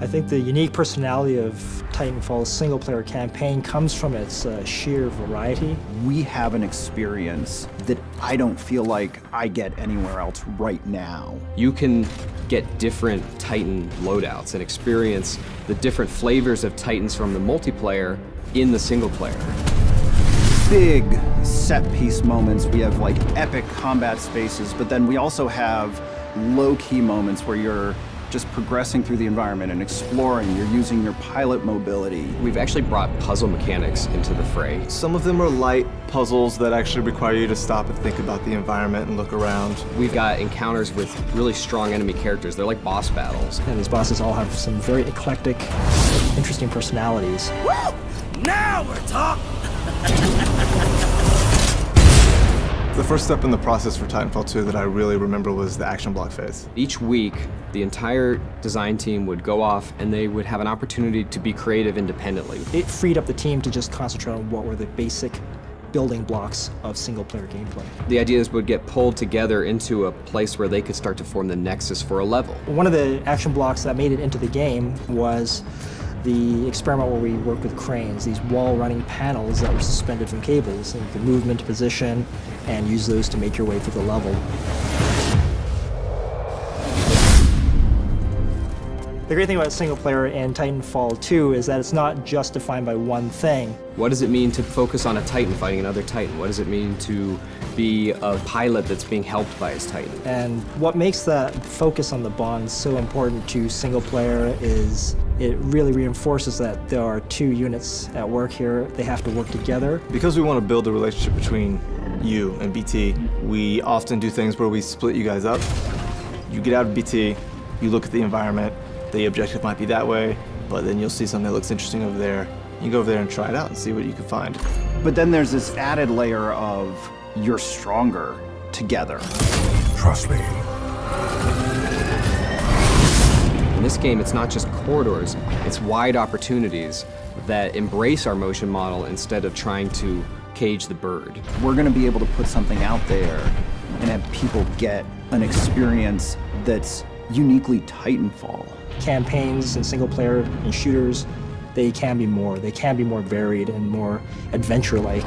I think the unique personality of Titanfall's single-player campaign comes from its sheer variety. We have an experience that I don't feel like I get anywhere else right now. You can get different Titan loadouts and experience the different flavors of Titans from the multiplayer in the single player. Big set-piece moments. We have like epic combat spaces, but then we also have low-key moments where you're just progressing through the environment and exploring. You're using your pilot mobility. We've actually brought puzzle mechanics into the fray. Some of them are light puzzles that actually require you to stop and think about the environment and look around. We've got encounters with really strong enemy characters. They're like boss battles. And these bosses all have some very eclectic, interesting personalities. Woo! Now we're talking! The first step in the process for Titanfall 2 that I really remember was the action block phase. Each week, the entire design team would go off and they would have an opportunity to be creative independently. It freed up the team to just concentrate on what were the basic building blocks of single-player gameplay. The ideas would get pulled together into a place where they could start to form the nexus for a level. One of the action blocks that made it into the game was the experiment where we worked with cranes, these wall-running panels that were suspended from cables, and you could move them into position and use those to make your way through the level. The great thing about single player in Titanfall 2 is that it's not just defined by one thing. What does it mean to focus on a Titan fighting another Titan? What does it mean to be a pilot that's being helped by his Titan? And what makes that focus on the bond so important to single player is it really reinforces that there are two units at work here. They have to work together. Because we want to build a relationship between you and BT, we often do things where we split you guys up. You get out of BT, you look at the environment, the objective might be that way, but then you'll see something that looks interesting over there. You go over there and try it out and see what you can find. But then there's this added layer of you're stronger together. Trust me. In this game, it's not just corridors, it's wide opportunities that embrace our motion model instead of trying to cage the bird. We're gonna be able to put something out there and have people get an experience that's uniquely Titanfall. Campaigns and single player and shooters, they can be more varied and more adventure-like.